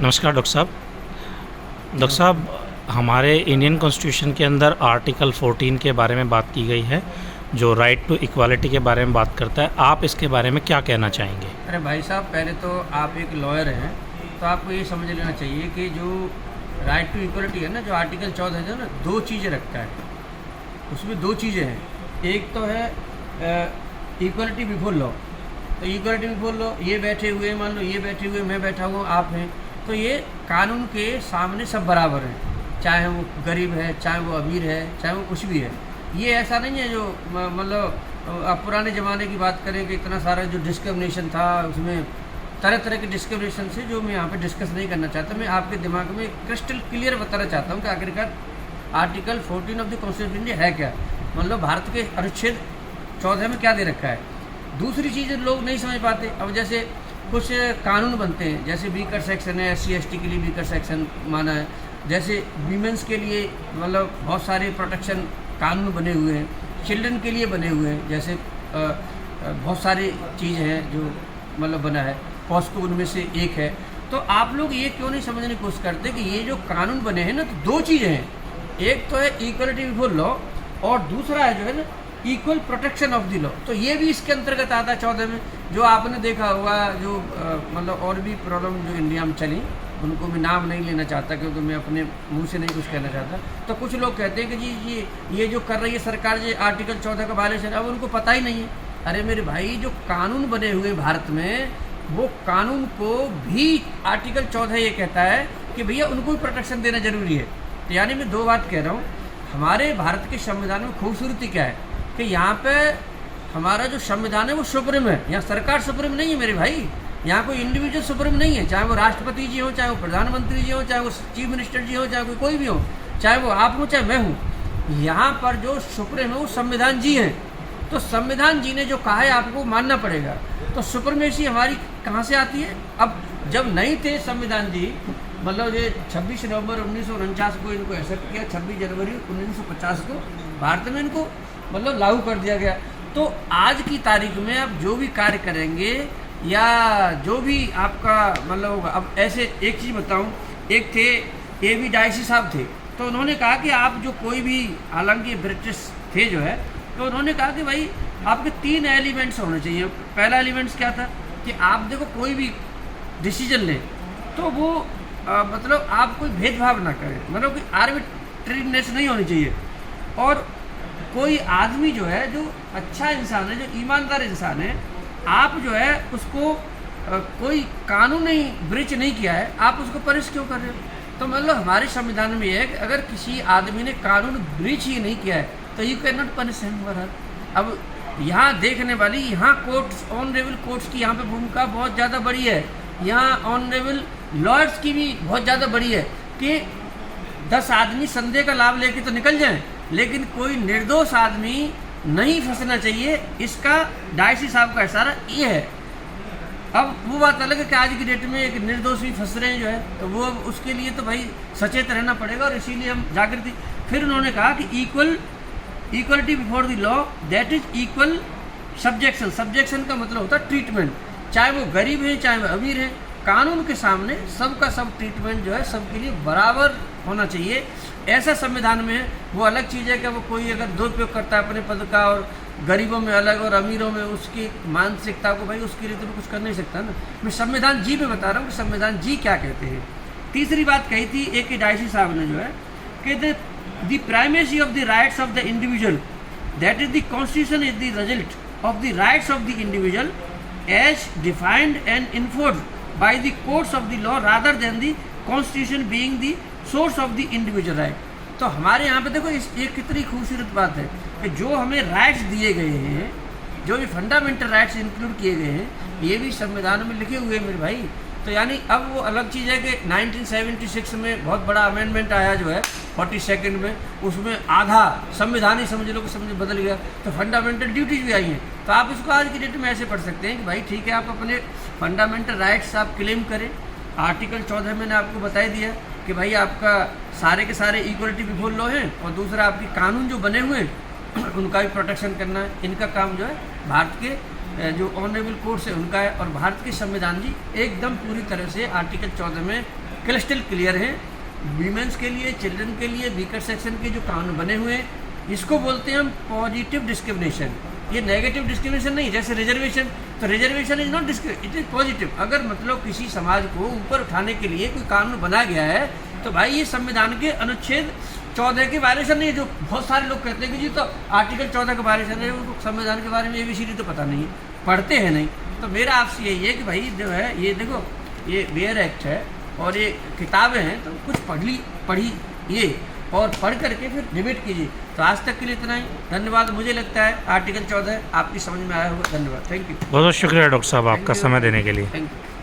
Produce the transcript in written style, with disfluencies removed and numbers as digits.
नमस्कार डॉक्टर साहब। डॉक्टर साहब, हमारे इंडियन कॉन्स्टिट्यूशन के अंदर आर्टिकल 14 के बारे में बात की गई है, जो राइट टू इक्वालिटी के बारे में बात करता है। आप इसके बारे में क्या कहना चाहेंगे? अरे भाई साहब, पहले तो आप एक लॉयर हैं, तो आपको ये समझ लेना चाहिए कि जो राइट टू इक्वालिटी है ना, जो आर्टिकल 14 है ना, दो चीज़ें रखता है। उसमें दो चीज़ें हैं। एक तो है इक्वालिटी बिफोर लॉ। तो इक्वालिटी बिफोर लॉ, ये बैठे हुए, मान लो ये बैठे हुए, मैं बैठा हुआ, आप हैं, तो ये कानून के सामने सब बराबर हैं, चाहे वो गरीब है, चाहे वो अमीर है, चाहे वो कुछ भी है। ये ऐसा नहीं है जो मतलब आप पुराने ज़माने की बात करें कि इतना सारा जो डिस्क्रिमिनेशन था, उसमें तरह तरह के डिस्क्रिमिनेशन से, जो मैं यहाँ पे डिस्कस नहीं करना चाहता। मैं आपके दिमाग में क्रिस्टल क्लियर बताना चाहता हूँ कि आखिरकार article 14 of the constitution India है क्या, मतलब भारत के अनुच्छेद 14 में क्या दे रखा है। दूसरी चीज़ लोग नहीं समझ पाते। अब जैसे कुछ कानून बनते हैं, जैसे वीकर सेक्शन है, SC/ST के लिए वीकर सेक्शन माना है, जैसे वीमेंस के लिए मतलब बहुत सारे प्रोटेक्शन कानून बने हुए हैं, चिल्ड्रन के लिए बने हुए हैं, जैसे बहुत सारी चीज़ हैं जो मतलब बना है, पॉस्को उनमें से एक है। तो आप लोग ये क्यों नहीं समझने की कोशिश करते कि ये जो कानून बने हैं ना, तो दो चीज़ें हैं। एक तो है इक्वलिटी बिफोर लॉ, और दूसरा है जो है ना equal protection of the law. तो ये भी इसके अंतर्गत आता है 14 में। जो आपने देखा होगा, जो मतलब और भी प्रॉब्लम जो इंडिया में चली, उनको मैं नाम नहीं लेना चाहता क्योंकि मैं अपने मुंह से नहीं कुछ कहना चाहता। तो कुछ लोग कहते हैं कि जी ये जो कर रही है सरकार, ये आर्टिकल 14 का वायलेशन है, अब उनको पता ही नहीं है। अरे मेरे भाई, जो कानून बने हुए भारत में, वो कानून को भी आर्टिकल 14 ये कहता है कि भैया उनको भी प्रोटेक्शन देना जरूरी है। तो यानी मैं दो बात कह रहा हूँ। हमारे भारत के संविधान में खूबसूरती क्या है कि यहाँ पे हमारा जो संविधान है वो सुप्रीम है। यहाँ सरकार सुप्रीम नहीं है मेरे भाई, यहाँ कोई इंडिविजुअल सुप्रीम नहीं है। चाहे वो राष्ट्रपति जी हो, चाहे वो प्रधानमंत्री जी हो, चाहे वो चीफ मिनिस्टर जी हो, चाहे कोई भी हो, चाहे वो आप हो, चाहे मैं हूँ। यहाँ पर जो सुप्रीम है वो संविधान जी हैं। तो संविधान जी ने जो कहा है आपको मानना पड़ेगा। तो सुप्रीमेसी हमारी कहाँ से आती है? अब जब नहीं थे संविधान जी, मतलब ये 26 नवंबर 1949 को इनको एक्सेप्ट किया, 26 जनवरी 1950 को भारत में इनको मतलब लागू कर दिया गया। तो आज की तारीख में आप जो भी कार्य करेंगे या जो भी आपका मतलब होगा, अब ऐसे एक चीज़ बताऊं, एक थे A.V. डायसी साहब थे, तो उन्होंने कहा कि आप जो कोई भी, हालांकि ब्रिटिश थे जो है, तो उन्होंने कहा कि भाई आपके 3 एलिमेंट्स होने चाहिए। पहला एलिमेंट्स क्या था कि आप देखो कोई भी डिसीजन लें तो वो मतलब आप कोई भेदभाव ना करें, मतलब कोई आर्बिट्रीनेस नहीं होनी चाहिए, और कोई आदमी जो है, जो अच्छा इंसान है, जो ईमानदार इंसान है, आप जो है उसको कोई कानूनी ब्रीच नहीं किया है, आप उसको पनिश क्यों कर रहे हो? तो मतलब हमारे संविधान में यह है कि अगर किसी आदमी ने कानून ब्रीच ही नहीं किया है तो you can not punish him for her. अब यहाँ देखने वाली, यहाँ कोर्ट्स, ऑनरेबल कोर्ट्स की यहाँ पे भूमिका बहुत ज़्यादा बड़ी है। यहाँ ऑनरेबल लॉयर्स की भी बहुत ज़्यादा बड़ी है कि 10 आदमी संदेह का लाभ लेके तो निकल जाएं, लेकिन कोई निर्दोष आदमी नहीं फंसना चाहिए। इसका डायसी साहब का इशारा ये है। अब वो बात अलग है कि आज की डेट में एक निर्दोष भी फंस रहे हैं जो है, तो वो उसके लिए तो भाई सचेत रहना पड़ेगा, और इसीलिए हम जागृति। फिर उन्होंने कहा कि equality before the law, that is equal subjection. Subjection का मतलब होता है ट्रीटमेंट, चाहे वो गरीब है चाहे वो अमीर है, कानून के सामने सबका सब ट्रीटमेंट जो है सबके लिए बराबर होना चाहिए। ऐसा संविधान में है। वो अलग चीज़ है कि वो कोई अगर दुरुपयोग करता है अपने पद का, और गरीबों में अलग और अमीरों में उसकी मानसिकता को, भाई उसके लिए तो कुछ कर नहीं सकता ना। मैं संविधान जी में बता रहा हूँ कि संविधान जी क्या कहते हैं। तीसरी बात कही थी A.K. डायसी साहब ने जो है कि the primacy of the rights of the individual, that is the constitution is the result of the rights of the individual as defined and enforced by the courts of the law rather than the constitution being the source of the individual right. तो हमारे यहाँ पे देखो ये कितनी खूबसूरत बात है कि जो हमें राइट्स दिए गए हैं, जो भी फंडामेंटल राइट्स इंक्लूड किए गए हैं, ये भी संविधान में लिखे हुए हैं मेरे भाई। तो यानी अब वो अलग चीज़ है कि 1976 में बहुत बड़ा अमेंडमेंट आया जो है 42nd में, उसमें आधा संविधान ही समझ लो कि समझ बदल गया। तो फंडामेंटल ड्यूटीज भी आई हैं। तो आप इसको आज की डेट में ऐसे पढ़ सकते हैं कि भाई ठीक है, आप अपने फंडामेंटल राइट्स आप क्लेम करें। आर्टिकल 14 मैंने आपको बता दिया कि भाई आपका सारे के सारे इक्वलिटी बिफोर लॉ हैं, और दूसरा आपके कानून जो बने हुए हैं उनका भी प्रोटेक्शन करना है। इनका काम जो है भारत के जो ऑनरेबल कोर्ट है उनका है, और भारत के संविधान जी एकदम पूरी तरह से आर्टिकल 14 में क्रिस्टल क्लियर हैं। वीमेंस के लिए, चिल्ड्रन के लिए, वीकर सेक्शन के जो कानून बने हुए हैं, इसको बोलते हैं हम पॉजिटिव डिस्क्रिमिनेशन। ये नेगेटिव डिस्क्रिमिनेशन नहीं, जैसे रिजर्वेशन, तो reservation is not discrimination, it is positive. अगर मतलब किसी समाज को ऊपर उठाने के लिए कोई कानून बना गया है तो भाई ये संविधान के अनुच्छेद 14 के वायलेशन नहीं है। जो बहुत सारे लोग कहते हैं कि जी तो आर्टिकल 14 का वायलेशन है, उनको संविधान के बारे में ABCD तो पता नहीं है, पढ़ते हैं नहीं। तो मेरा आपसे यही है कि भाई जो है ये देखो, ये वेयर एक्ट है और ये किताबें हैं, तो कुछ पढ़िए और पढ़ करके फिर डिबेट कीजिए। तो आज तक के लिए इतना ही, धन्यवाद। मुझे लगता है आर्टिकल 14 आपकी समझ में आया होगा। धन्यवाद, थैंक यू। बहुत बहुत शुक्रिया डॉक्टर साहब आपका समय देने के लिए। Thank you.